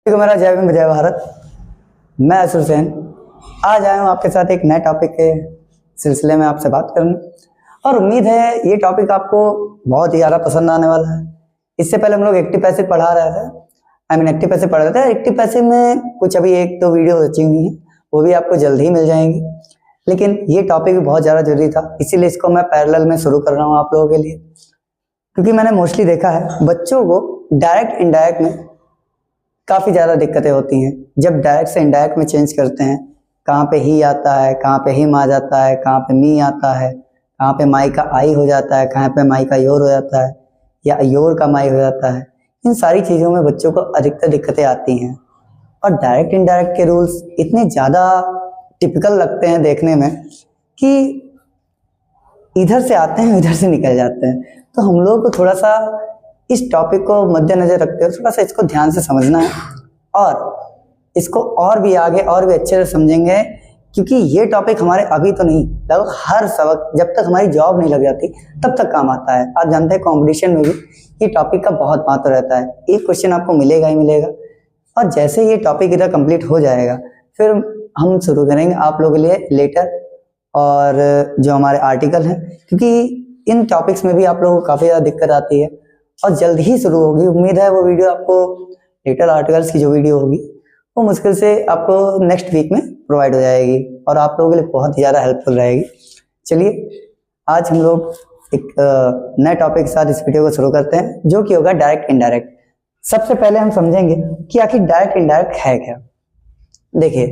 मेरा जय भीम जय भारत। मैं असुर सेन आज आया हूँ आपके साथ एक नए टॉपिक के सिलसिले में आपसे बात करने, और उम्मीद है ये टॉपिक आपको बहुत ही ज़्यादा पसंद आने वाला है। इससे पहले हम लोग एक्टिव पैसिव पढ़ा रहे थे, एक्टिव पैसिव पढ़ रहे थे। एक्टिव पैसिव में कुछ अभी एक दो वीडियो बची हुई हैं, वो भी आपको जल्द ही मिल जाएंगी, लेकिन ये टॉपिक भी बहुत ज़्यादा जरूरी था, इसीलिए इसको मैं पैरेलल में शुरू कर रहा हूँ आप लोगों के लिए। क्योंकि मैंने मोस्टली देखा है बच्चों को डायरेक्ट इनडायरेक्ट में काफ़ी ज़्यादा दिक्कतें होती हैं। जब डायरेक्ट से इनडायरेक्ट में चेंज करते हैं, कहाँ पे ही आता है, कहाँ पे हिम आ जाता है, कहाँ पे मी आता है, कहाँ पे माई का आई हो जाता है, कहाँ पे माई का योर हो जाता है, या योर का माई हो जाता है। इन सारी चीज़ों में बच्चों को अधिकतर दिक्कतें आती हैं। और डायरेक्ट इनडायरेक्ट के रूल्स इतने ज़्यादा टिपिकल लगते हैं देखने में कि इधर से आते हैं इधर से निकल जाते हैं। तो हम लोग को थोड़ा सा इस टॉपिक को मद्देनजर रखते हुए थोड़ा सा इसको ध्यान से समझना है, और इसको और भी आगे और भी अच्छे से समझेंगे। क्योंकि ये टॉपिक हमारे अभी तो नहीं, लगभग हर सबक जब तक हमारी जॉब नहीं लग जाती तब तक काम आता है। आप जानते हैं कंपटीशन में भी ये टॉपिक का बहुत महत्व रहता है। एक क्वेश्चन आपको मिलेगा ही मिलेगा, और जैसे ये टॉपिक इधर कंप्लीट हो जाएगा फिर हम शुरू करेंगे आप लोगों के लिए लेटर और जो हमारे आर्टिकल हैं, क्योंकि इन टॉपिक्स में भी आप लोगों को काफ़ी ज़्यादा दिक्कत आती है और जल्द ही शुरू होगी। उम्मीद है वो वीडियो आपको, लेटर आर्टिकल्स की जो वीडियो होगी वो मुश्किल से आपको नेक्स्ट वीक में प्रोवाइड हो जाएगी और आप लोगों के लिए बहुत ही ज़्यादा हेल्पफुल रहेगी। चलिए आज हम लोग एक नए टॉपिक के साथ इस वीडियो को शुरू करते हैं, जो कि होगा डायरेक्ट इनडायरेक्ट। सबसे पहले हम समझेंगे कि आखिर डायरेक्ट इनडायरेक्ट है क्या। देखिए,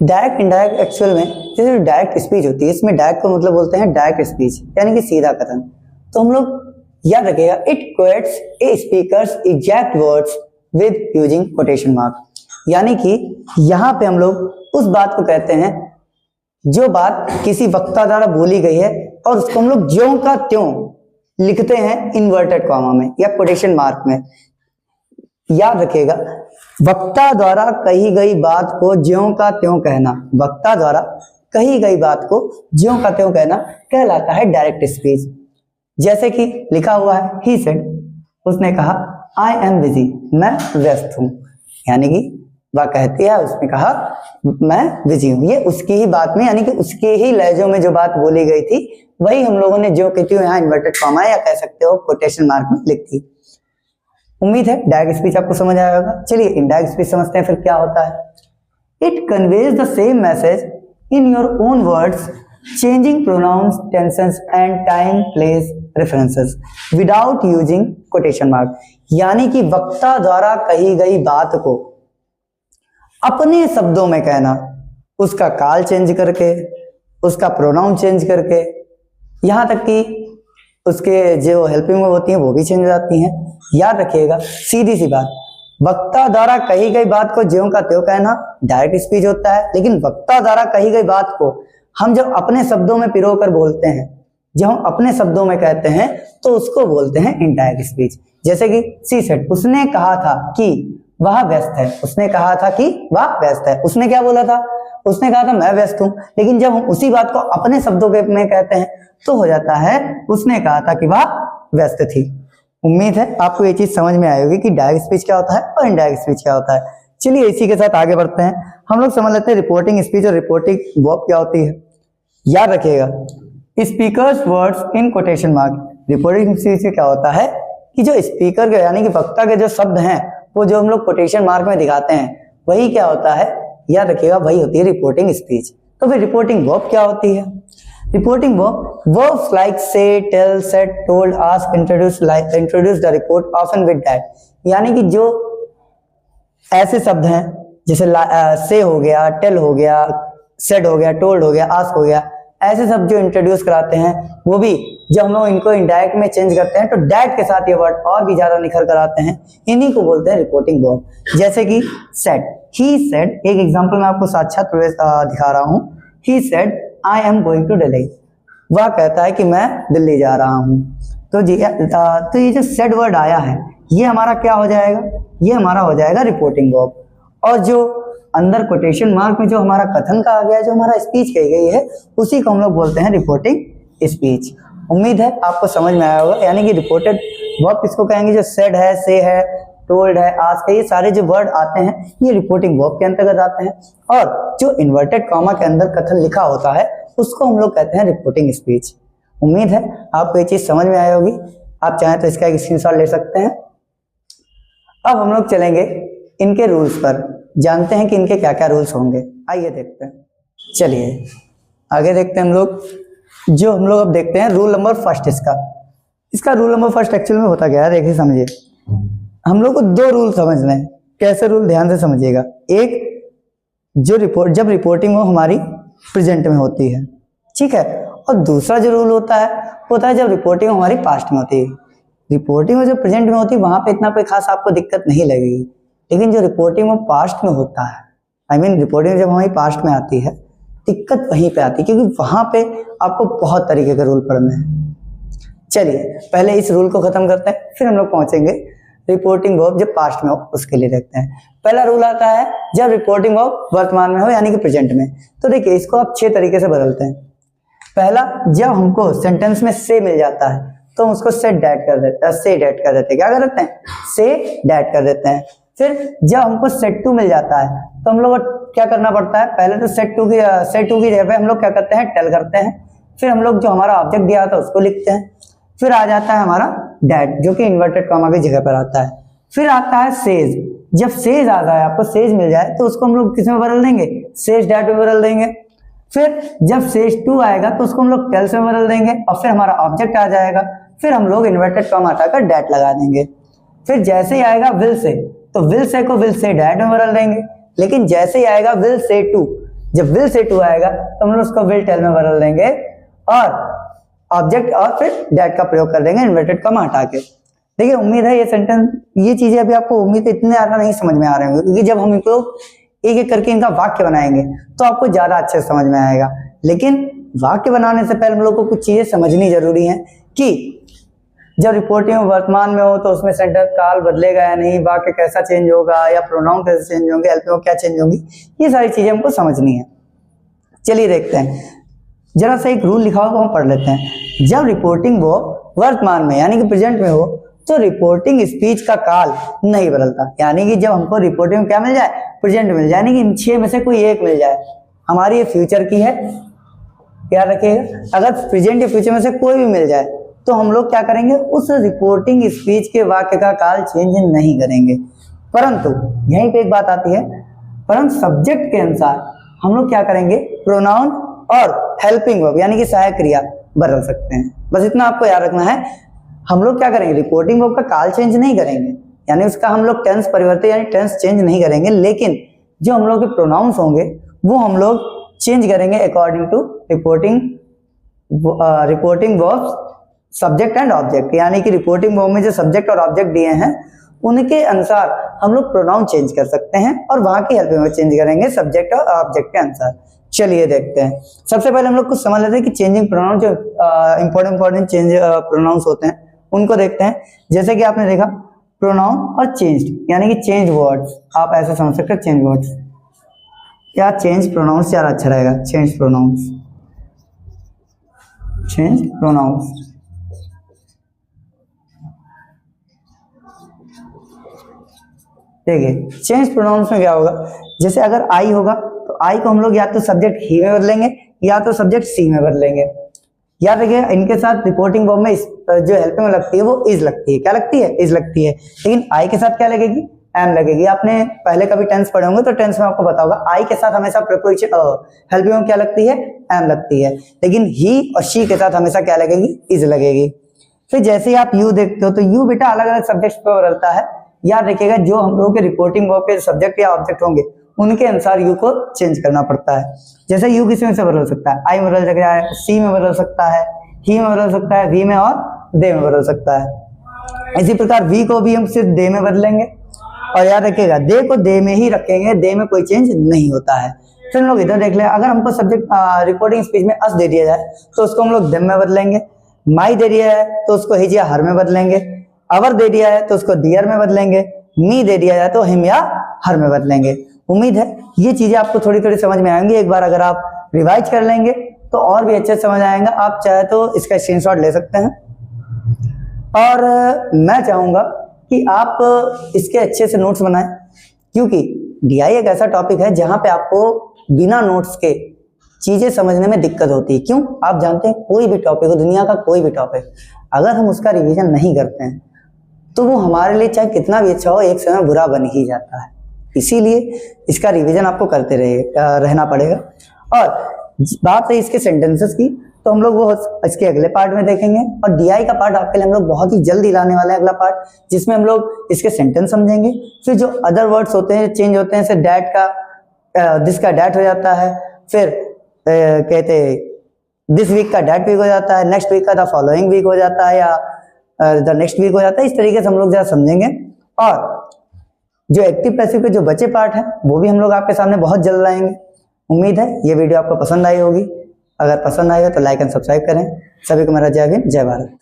डायरेक्ट इनडायरेक्ट एक्चुअल में जैसे डायरेक्ट स्पीच होती है, इसमें डायरेक्ट को मतलब बोलते हैं डायरेक्ट स्पीच, यानी कि सीधा कथन। तो हम लोग याद रखिएगा, it quotes A speakers exact words with using quotation mark. यानी कि यहाँ पे हम लोग उस बात को कहते हैं जो बात किसी वक्ता द्वारा बोली गई है और उसको हम लोग ज्यों का त्यों लिखते हैं इन्वर्टेड कॉमा में या कोटेशन मार्क में। याद रखिएगा, वक्ता द्वारा कही गई बात को ज्यों का त्यों कहना, वक्ता द्वारा कही गई बात को ज्यों का त्यों कहना कहलाता है डायरेक्ट स्पीच। जैसे कि लिखा हुआ है, ही सेड, उसने कहा, आई एम बिजी, मैं व्यस्त हूं। यानी कि वह कहती है, उसने कहा मैं बिजी हूं। ये उसकी ही बात में, यानी कि उसके ही लहजों में जो बात बोली गई थी वही हम लोगों ने जो कहती हूँ यहाँ इन्वर्टेड कॉमा या कह सकते हो कोटेशन मार्क में लिख दी। उम्मीद है डायरेक्ट स्पीच आपको समझ आया होगा। चलिए इनडायरेक्ट स्पीच समझते हैं फिर क्या होता है। It conveys the same message in your own words, changing pronouns, tenses and time, place, references without using quotation mark। यानी कि वक्ता द्वारा कही गई बात को अपने शब्दों में कहना, उसका काल चेंज करके, उसका प्रोनाउन चेंज करके, यहाँ तक कि उसके जो हेल्पिंग वर्ब होती हैं वो भी चेंज हो जाती हैं। याद रखिएगा, सीधी सी बात, वक्ता द्वारा कही गई बात को ज्यों का त्यों कहना डायरेक्ट स्पीच होता है, लेकिन वक्ता द्वारा कही गई बात को हम जब अपने शब्दों में पिरो कर बोलते हैं, जब हम अपने शब्दों में कहते हैं तो उसको बोलते हैं इनडायरेक्ट स्पीच। जैसे कि सी सेड, उसने कहा था कि वह व्यस्त है, उसने कहा था कि वह व्यस्त है। उसने क्या बोला था? उसने कहा था मैं व्यस्त हूं, लेकिन जब हम उसी बात को अपने शब्दों में कहते हैं तो हो जाता है उसने कहा था कि वह व्यस्त थी। उम्मीद है आपको ये चीज समझ में आई होगी कि डायरेक्ट स्पीच क्या होता है और इनडायरेक्ट स्पीच क्या होता है। चलिए इसी के साथ आगे बढ़ते हैं। हम लोग समझ लेते हैं रिपोर्टिंग स्पीच और रिपोर्टिंग वर्ब क्या होती है। याद रखिएगा, speakers words in quotation mark. Reporting speech क्या होता है कि जो स्पीकर के यानी कि वक्ता के जो शब्द हैं वो जो हम लोग कोटेशन मार्क में दिखाते हैं वही क्या होता है, याद रखिएगा, वही होती है रिपोर्टिंग स्पीच। तो फिर रिपोर्टिंग वर्ब क्या होती है? Reporting verbs like say, tell, said, told, ask, introduce the report often with that. यानी कि जो ऐसे शब्द हैं जैसे से हो गया, टेल हो गया, सेड हो गया, टोल्ड हो गया, आस्क हो गया, ऐसे शब्द जो इंट्रोड्यूस कराते हैं वो भी जब हम लोग इनको इनडायरेक्ट में चेंज करते हैं तो डैट के साथ ये वर्ड और भी ज्यादा निखर कर आते हैं। इन्हीं को बोलते हैं रिपोर्टिंग वर्ब। जैसे कि सेड, ही सेड, एक एग्जांपल मैं आपको साक्षात दिखा रहा हूँ। He said I am going to Delhi, वह कहता है कि मैं दिल्ली जा रहा हूँ। तो ये जो सेड वर्ड आया है ये हमारा क्या हो जाएगा? ये हमारा हो जाएगा रिपोर्टिंग वर्ब। और जो अंदर कोटेशन मार्क में जो हमारा कथन का आ गया, जो हमारा स्पीच कही गई है, उसी को हम लोग बोलते हैं रिपोर्टिंग स्पीच। उम्मीद है आपको समझ में आया होगा। यानी कि रिपोर्टेड वर्ब किसको कहेंगे? जो सेड है, से है, टोल्ड है, आस्क है, ये सारे जो वर्ड आते हैं ये रिपोर्टिंग वर्ब के अंतर्गत आते हैं। और जो इन्वर्टेड कॉमा के अंदर कथन लिखा होता है उसको हम लोग कहते हैं रिपोर्टिंग स्पीच। उम्मीद है आपको ये चीज समझ में आई होगी। आप चाहें तो इसका एक स्क्रीनशॉट ले सकते हैं। अब हम लोग चलेंगे इनके रूल्स पर, जानते हैं कि इनके क्या क्या रूल्स होंगे। आइए देखते हैं। चलिए आगे देखते हैं हम लोग। जो हम लोग अब देखते हैं रूल नंबर फर्स्ट इसका रूल नंबर फर्स्ट एक्चुअल में होता क्या है, देखिए समझिए। हम लोग को दो रूल समझने हैं। कैसे रूल, ध्यान से समझिएगा। एक, जब रिपोर्टिंग हो हमारी प्रेजेंट में होती है, ठीक है। और दूसरा जो रूल होता है जब रिपोर्टिंग हमारी पास्ट में होती है। रिपोर्टिंग में जो प्रेजेंट में होती है वहां पे इतना कोई खास आपको दिक्कत नहीं लगेगी, लेकिन जो रिपोर्टिंग में पास्ट में होता है, रिपोर्टिंग जब हमारी पास्ट में आती है दिक्कत वहीं पे आती है, क्योंकि वहां पे आपको बहुत तरीके के रूल पढ़ने हैं। चलिए पहले इस रूल को खत्म करते हैं, फिर हम लोग पहुंचेंगे रिपोर्टिंग वर्ब जब पास्ट में हो उसके लिए। देखते हैं पहला रूल आता है जब रिपोर्टिंग वर्ब वर्तमान में हो यानी कि प्रेजेंट में। तो देखिए इसको आप 6 तरीके से बदलते हैं। पहला, जब हमको सेंटेंस में से मिल जाता है तो हम उसको से डैट कर देते हैं। क्या कर देते हैं? से डैट कर देते हैं। फिर जब हमको सेट टू मिल जाता है तो हम लोग क्या करना पड़ता है? पहले तो सेट टू की जगह पे हम लोग क्या करते हैं? टेल करते हैं। फिर हम लोग जो हमारा ऑब्जेक्ट दिया था उसको लिखते हैं। फिर आ जाता है हमारा डैट, जो कि इन्वर्टेड कॉमा की जगह पर आता है। फिर आता है सेज। जब सेज आ जाए, आपको सेज मिल जाए, तो उसको हम लोग किस में बदल देंगे? सेज डैट में बदल देंगे। फिर जब सेज टू आएगा तो उसको हम लोग टेल्स में बदल देंगे, और फिर हमारा ऑब्जेक्ट आ जाएगा। फिर हम लोग इन्वर्टेड कॉमा हटाकर डैट लगा देंगे। फिर जैसे ही आएगा विल से, तो विल से को विल से डैट में बदल देंगे। लेकिन जैसे ही आएगा विल से टू, जब विल से टू आएगा तो हम लोग उसको विल टेल में बदल देंगे और ऑब्जेक्ट और फिर डैट का प्रयोग कर देंगे इन्वर्टेड कॉमा हटा के। देखिए उम्मीद है ये चीजें अभी आपको उम्मीद है इतने ज्यादा नहीं समझ में आ रहे होंगे, क्योंकि जब हम इनको एक एक करके इनका वाक्य बनाएंगे तो आपको ज्यादा अच्छे से समझ में आएगा। लेकिन वाक्य बनाने से पहले हम लोग को कुछ चीजें समझनी जरूरी है कि जब रिपोर्टिंग वर्तमान में हो तो उसमें सेंटेंस काल बदलेगा या नहीं, वाक्य कैसा चेंज होगा, या प्रोनाउन कैसे चेंज होंगे, एलपीओ क्या चेंज होंगी, ये सारी चीजें हमको समझनी है। चलिए देखते हैं, जरा सा एक रूल लिखा हुआ हम पढ़ लेते हैं। जब रिपोर्टिंग वो वर्तमान में यानी कि प्रेजेंट में हो तो रिपोर्टिंग स्पीच का काल नहीं बदलता। यानी कि जब हमको रिपोर्टिंग में क्या मिल जाए? प्रेजेंट मिल जाए, यानी कि इन 6 में से कोई एक मिल जाए। हमारी ये फ्यूचर की है, याद रखिएगा। अगर प्रेजेंट या फ्यूचर में से कोई भी मिल जाए तो हम लोग क्या करेंगे? उस रिपोर्टिंग स्पीच के वाक्य का काल चेंज नहीं करेंगे। परंतु यहीं पे एक बात आती है, परंतु सब्जेक्ट के अनुसार हम लोग क्या करेंगे? प्रोनाउन और हेल्पिंग वर्ब यानी कि सहायक क्रिया बदल सकते हैं। बस इतना आपको याद रखना है। हम लोग क्या करेंगे? रिपोर्टिंग वर्ब का काल चेंज नहीं करेंगे, यानी उसका हम लोग टेंस परिवर्तन यानी टेंस चेंज नहीं करेंगे। लेकिन जो हम लोग के प्रोनाउंस होंगे वो हम लोग चेंज करेंगे according to reporting verb subject and object. यानी कि रिपोर्टिंग वर्ब में जो सब्जेक्ट और ऑब्जेक्ट दिए हैं उनके अनुसार हम लोग प्रोनाउन चेंज कर सकते हैं और वहां की हेल्पिंग वर्ब चेंज करेंगे सब्जेक्ट और ऑब्जेक्ट के अनुसार। चलिए देखते हैं। सबसे पहले हम लोग कुछ समझ लेते हैं कि चेंजिंग प्रोनाउन, जो इंपॉर्टेंट चेंज प्रोनाउंस होते हैं उनको देखते हैं। जैसे कि आपने देखा प्रोनाउन और चेंज्ड यानी कि चेंज वर्ड्स, आप ऐसे समझ सकते हैं चेंज वर्ड्स या चेंज प्रोनाउंस ज्यादा अच्छा रहेगा। Change pronouns, change pronouns. देखिए चेंज प्रोनाउंस में क्या होगा? जैसे अगर आई होगा तो आई को हम लोग या तो सब्जेक्ट ही में बदलेंगे या तो सब्जेक्ट सी में बदलेंगे। याद रखिए इनके साथ रिपोर्टिंग वर्ब में जो हेल्पिंग में लगती है वो इज लगती है। क्या लगती है? इज लगती है। लेकिन आई के साथ क्या लगेगी? एम लगेगी। आपने पहले कभी टेंस पढ़े होंगे तो टेंस में आपको पता होगा आई के साथ हमेशा प्रीपोजिशन हेल्पिंग में क्या लगती है? एम लगती है। लेकिन ही और शी के साथ हमेशा क्या लगेगी? इज लगेगी। फिर जैसे ही आप यू देखते हो तो यू बेटा अलग अलग सब्जेक्ट पे बदलता है। याद रखिएगा जो हम लोगों के रिपोर्टिंग वर्ब के सब्जेक्ट या ऑब्जेक्ट होंगे उनके अनुसार यू को चेंज करना पड़ता है। जैसे यू किसी में से बदल सकता है? आई में बदल सकता है, सी में बदल सकता है, ही में बदल सकता है, वी में और दे में बदल सकता है। इसी प्रकार वी को भी हम सिर्फ दे में बदलेंगे। और याद रखिएगा दे को दे में ही रखेंगे, दे में कोई चेंज नहीं होता है। फिर हम लोग इधर देख ले, अगर हमको सब्जेक्ट रिपोर्टिंग स्पीच में अस दे दिया जाए तो उसको हम लोग देम में बदलेंगे। माई दे दिया है तो उसको हिज या हर में बदलेंगे। अवर दे दिया है तो उसको दियर में बदलेंगे। मी दे दिया जाए तो हिम या हर में बदलेंगे। उम्मीद है ये चीजें आपको थोड़ी थोड़ी समझ में आएंगी। एक बार अगर आप रिवाइज कर लेंगे तो और भी अच्छे से समझ आएंगे। आप चाहे तो इसका स्क्रीनशॉट ले सकते हैं। और मैं चाहूंगा कि आप इसके अच्छे से नोट्स बनाएं, क्योंकि डीआई एक ऐसा टॉपिक है जहां पे आपको बिना नोट्स के चीजें समझने में दिक्कत होती है। क्यों? आप जानते हैं कोई भी टॉपिक हो, दुनिया का कोई भी टॉपिक, अगर हम उसका रिवीजन नहीं करते हैं तो वो हमारे लिए चाहे कितना भी अच्छा हो एक समय बुरा बन ही जाता है। इसीलिए इसका रिवीजन आपको करते रहना पड़ेगा। और बात है इसके सेंटेंसेस की, तो हम लोग वो इसके अगले पार्ट में देखेंगे। और डीआई का पार्ट आपके लिए हम लोग बहुत ही जल्दी लाने वाले हैं, अगला पार्ट, जिसमें हम लोग इसके सेंटेंस समझेंगे। फिर जो अदर वर्ड्स होते हैं चेंज होते हैं, जैसे डैट का दिस का डैट हो जाता है, फिर कहते दिस वीक का डैट वीक हो जाता है, नेक्स्ट वीक का द फॉलोइंग वीक हो जाता है, या द नेक्स्ट वीक हो जाता है। इस तरीके से हम लोग जरा समझेंगे। और जो एक्टिव पैसिव के जो बचे पार्ट हैं वो भी हम लोग आपके सामने बहुत जल्द लाएंगे। उम्मीद है ये वीडियो आपको पसंद आई होगी। अगर पसंद आई हो तो लाइक एंड सब्सक्राइब करें। सभी को मेरा जय हिंद, जय भारत।